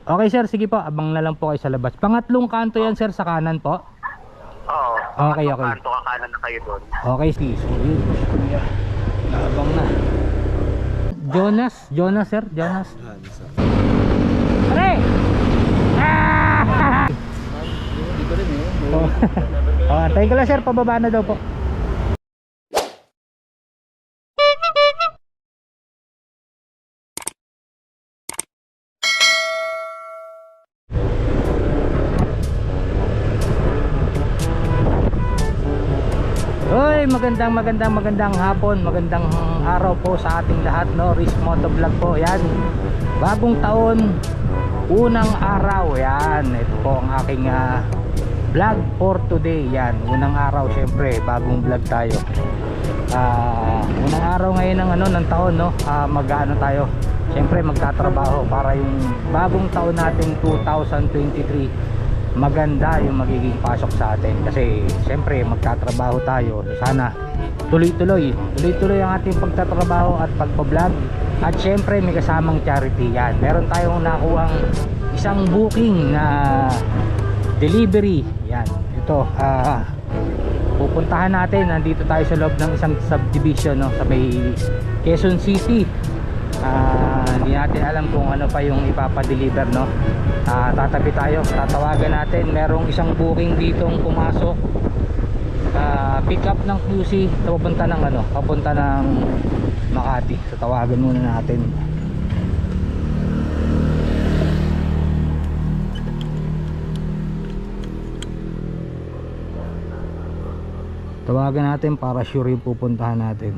Okay sir, sige po, abang na lang po kayo sa labas. Pangatlong kanto yan sir, sa kanan po. Oo. Okay, okay. Kanto ka kanan na kayo doon. Okay, sige. So yun, kuya, naabang na. Jonas sir, Jonas. Pare! Ah! Oh, antayin ko lang sir, pababa na daw po. Hoy, magandang hapon, magandang araw po sa ating lahat, no. Riz Motovlog po, yan. Bagong taon, unang araw, yan. Ito po ang aking vlog for today, yan. Unang araw, syempre, bagong vlog tayo. Unang araw ngayon ng ng taon, no. Mag-ano tayo, syempre magtatrabaho para yung bagong taon nating 2023 maganda yung magiging pasok sa atin, kasi syempre magtatrabaho tayo. Sana tuloy-tuloy ang ating pagtatrabaho at pagpa-vlog, at syempre may kasamang charity. Yan, meron tayong nakuhang isang booking na delivery. Yan, ito pupuntahan natin. Nandito tayo sa loob ng isang subdivision, no, sa may Quezon City. Hindi natin alam kung ano pa yung ipapadeliver, no. Tatabi tayo, tatawagan natin. Merong isang booking ditong pumasok, pick up ng QC papunta ng papunta ng Makati. So tawagan muna natin. Tawagan natin para sure yung pupuntahan natin.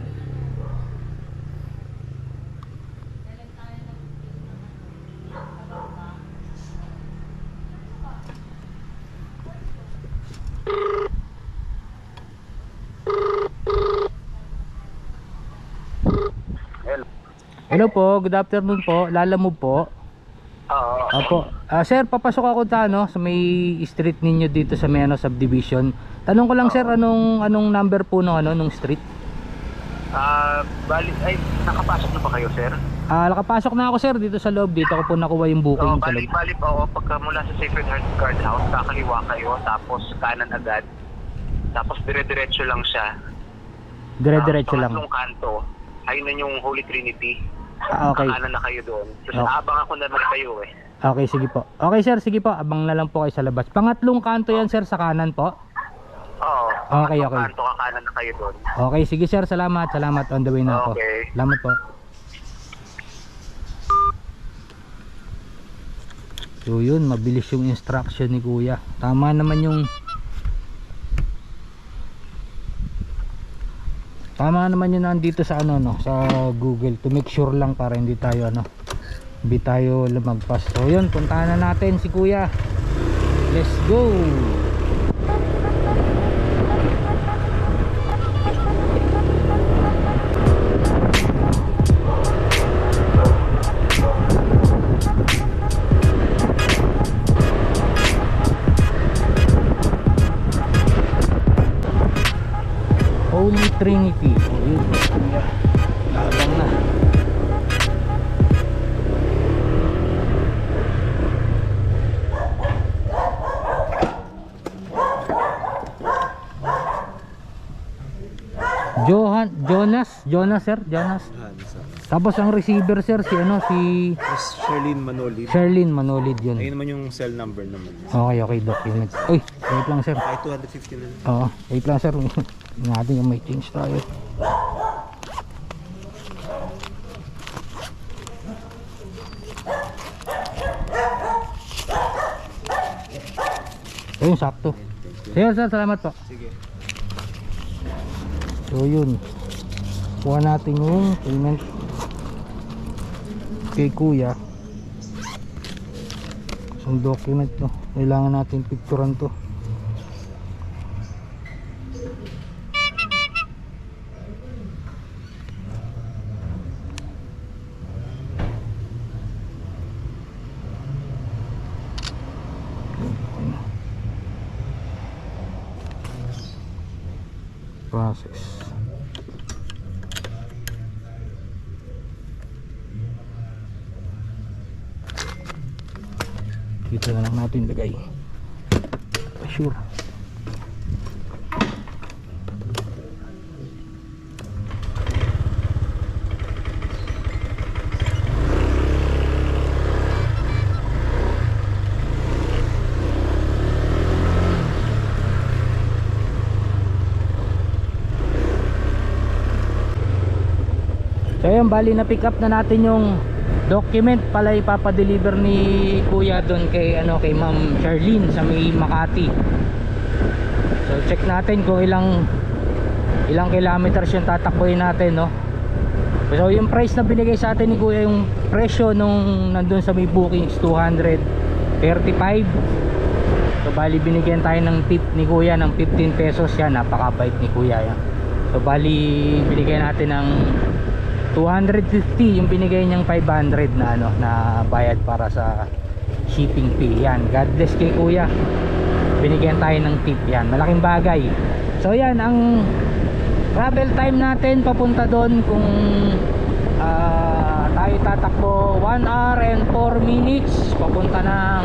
Hello po, good afternoon po. Lalamove po. Oo. Opo. Sir, papasok ako sa may street ninyo dito sa may subdivision. Tanong ko lang sir, anong number po nung street? Nakapasok na ba kayo, sir? Nakapasok na ako sir dito sa loob. Dito ko po nakuha yung booking sa loob. Bali po, pagka mula sa Sacred Heart Guardhouse, kakaliwa kayo, tapos kanan agad. Tapos dire-diretso lang siya. Dire-diretso lang. Pangatlong kanto, ayun na yung Holy Trinity. Okay. Kanan na kayo doon. So, Okay. naabang ako naman kayo eh. Okay, sige po. Okay sir, sige po. Abang na lang po kayo sa labas. Pangatlong kanto yan sir, sa kanan po. Oo. Okay, okay. Kanto ka kanan na kayo doon. Okay, sige sir, salamat. On the way na ako. Okay. Salamat po. So yun, mabilis yung instruction ni kuya. Tama naman yung nandito sa sa Google, to make sure lang para hindi tayo lumagpas. So yun, puntahan na natin si kuya. Let's go. Holy Trinity. So yun, kuya, labang na. Jonas sir, Jonas. Tapos ang receiver sir si Sherlyn Manolid yun. Ayun naman yung cell number naman. Okay, documents. Uy, wait lang sir. Ay, 250 na lang. Oo, wait lang sir. Natin yung may change tayo. Ayun, sakto. Sige sir, salamat po. Sige. So yun, kuha natin yung payment kay kuya. Isang document to, kailangan natin picturean to. Process. Dito na lang natin lagay. Sure. So ayun, bali na pick up na natin yung document pala ipapadeliver ni Kuya doon kay kay Ma'am Charlene sa may Makati. So check natin kung ilang kilometers yung tatakbuhin natin, no. So yung price na binigay sa atin ni Kuya, yung presyo nung nandun sa may bookings 235. So bali binigyan tayo ng tip ni Kuya ng 15 pesos. Yan, napakabait ni Kuya yan. So bali binigyan natin ng 250, yung binigay niyang 500 na na bayad para sa shipping fee. Yan, God bless kay Kuya, binigyan tayo ng tip. Yan, malaking bagay. So yan ang travel time natin papunta doon. Kung tayo tatakbo 1 hour and 4 minutes papunta ng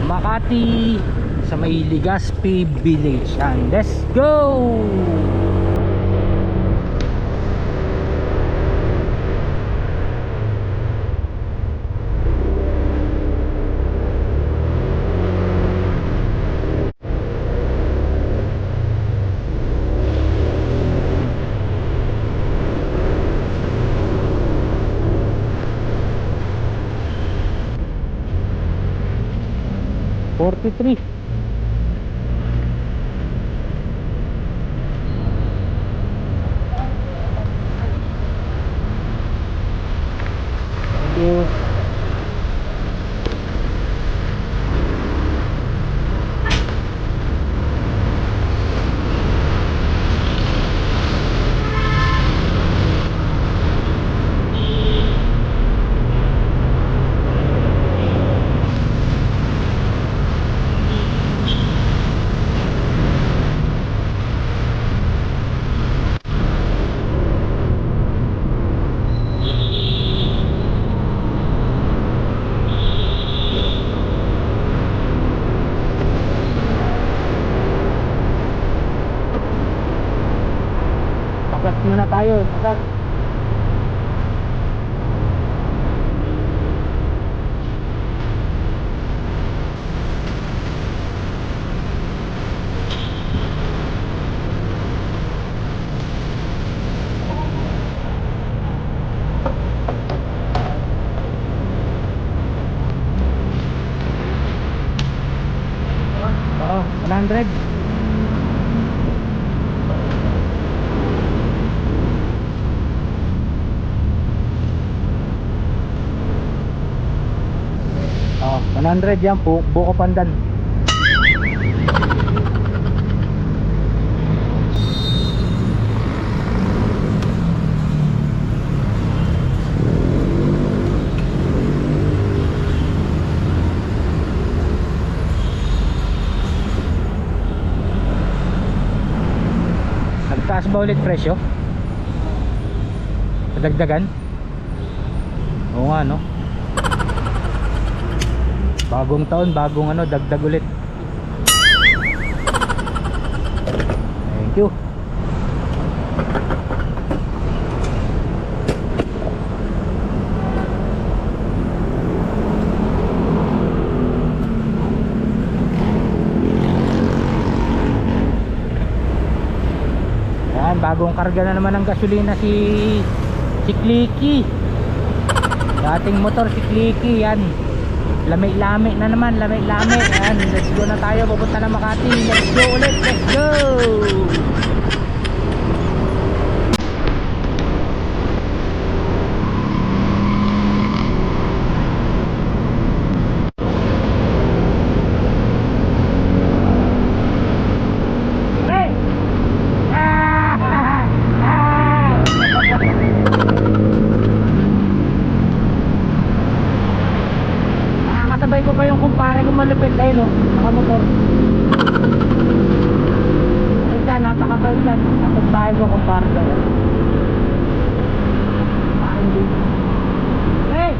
Makati sa may Legazpi Village. And let's go! $43. Thank you. Pakat muna tayo, pakat. Oo, 100. Oh, 100 yan po, buko pandan. Nagtaas ba ulit presyo? Nadagdagan? Oo nga, no? Bagong taon, bagong dagdag ulit. Thank you. Yan, bagong karga na naman ng gasolina si Clicky. Dating motor si Clicky, yan. Lami-lami na naman, lami-lami. Ayan, let's go na tayo, pupunta na Makati. Let's go ulit, let's go! Hey! Nakakasabay ko pa yung kumpare kong malupit tayo, no? Nakamotor. Ay dyan, napakabay dyan. Nakasabay ko kumpare tayo. Hey!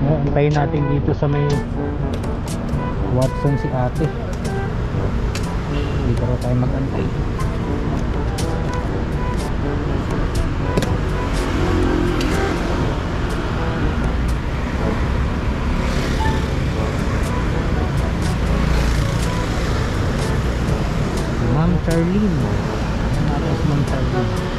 Antayin natin dito sa may Watson si ate. Dito raw tayo mag-antay. Ma'am Charlene. Tapos Ma'am Charlene.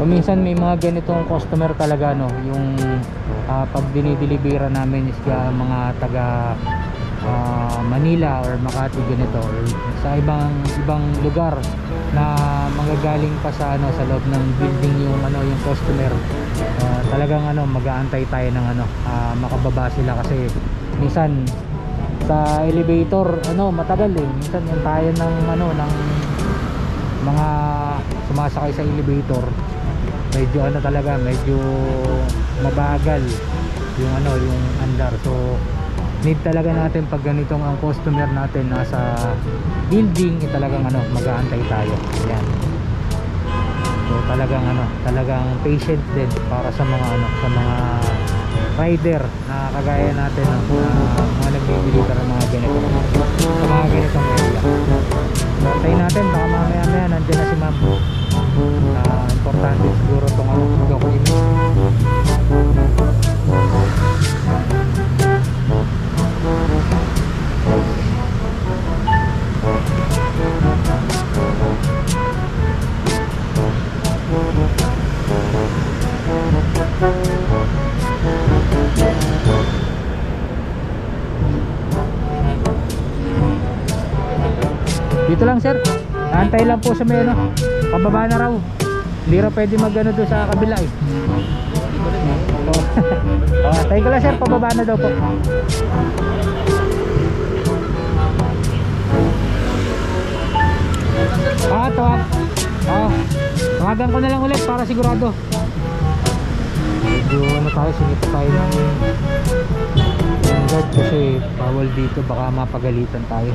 Minsan may mga ganitong customer talaga, no, yung pag dinideliveran namin is mga taga Manila or Makati ganito, or sa ibang lugar na manggagaling pa sa sa loob ng building yung yung customer. Talagang mag-aantay tayo ng makababa sila kasi minsan sa elevator matagal minsan yung tayo ng ng mga sumasakay sa elevator, medyo talaga medyo mabagal yung yung andar. So need talaga natin pag ganitong ang customer natin nasa building, talagang mag-aantay tayo. Yan. So talagang patient din para sa mga sa mga rider na kagaya natin mga nagbi-deliver ng mga ganito sa mga ganitong area. Antayin natin, baka mamaya nandiyan na si ma'am. Importante siguro itong document. Dito lang sir, antay lang po sa may pababa na raw. Hindi raw pwede doon sa kabila antay ko lang sir, pababa na daw po. Tawagan ko na lang ulit para sigurado. Medyo tayo, sinita tayo ng guard kasi bawal dito, baka mapagalitan tayo.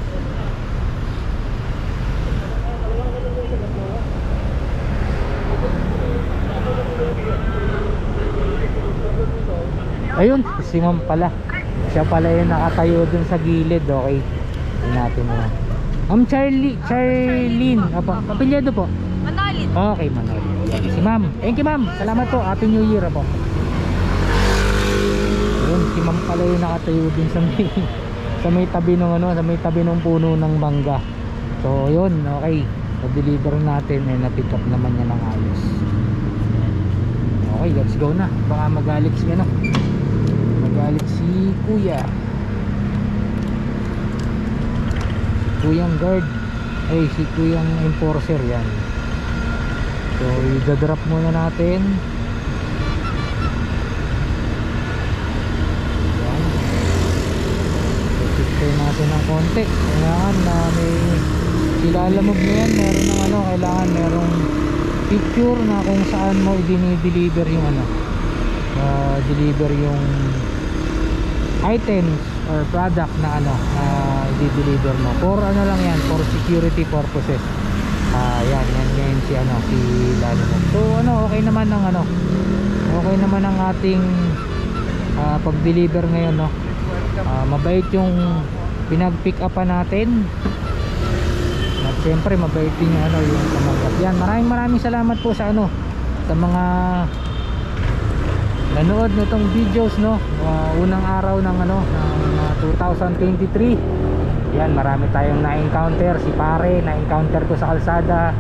Ayun, si ma'am pala. Siya pala yung nakatayo dun sa gilid. Okay, tingnan natin mo. Ma'am Charlene. Apelyido po? Manolin. Okay, Manolin. Si ma'am. Thank you ma'am. Salamat po. Happy New Year po. Ayun, si ma'am pala yung nakatayo dun sa may sa may tabi ng sa may tabi ng puno ng mangga. So, yun, okay. Na-deliver natin, na-pick up naman niya ng ayos. Okay, let's go na. Baka magalit si magalit si kuya. Kuyang guard. Ay, si kuyang enforcer yan. So, i-drop muna natin. Yan. I-picture natin ng konti. Kailangan na may ilalamog na yan. Meron ng kailangan merong picture na kung saan mo i-deliver yung deliver yung items or product na na i-deliver mo. For lang yan, for security purposes. Yan si si Lalamog. So okay naman ang okay naman ang ating pag-deliver ngayon, mabait yung pinag-pick upan natin. At siyempre mabait din yung tumanggap. Yan, maraming salamat po sa sa mga nanood nitong videos, unang araw ng ng 2023. Yan, marami tayong na-encounter. Si pare na-encounter ko sa kalsada,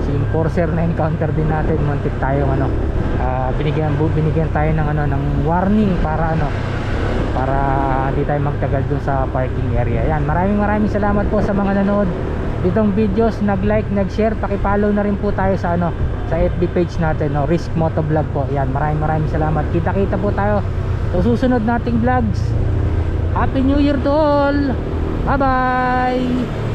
si enforcer na-encounter din natin. Muntik tayong binigyan tayo ng ano, ng warning para ano, para hindi tayo magtagal dun sa parking area. Yan, maraming salamat po sa mga nanood ditong videos, nag-like, nag-share, paki-follow na rin po tayo sa ano, sa FB page natin, no, Risk Motovlog po. Yan, maraming salamat. Kita-kita po tayo sa susunod nating vlogs. Happy New Year to all. Bye bye.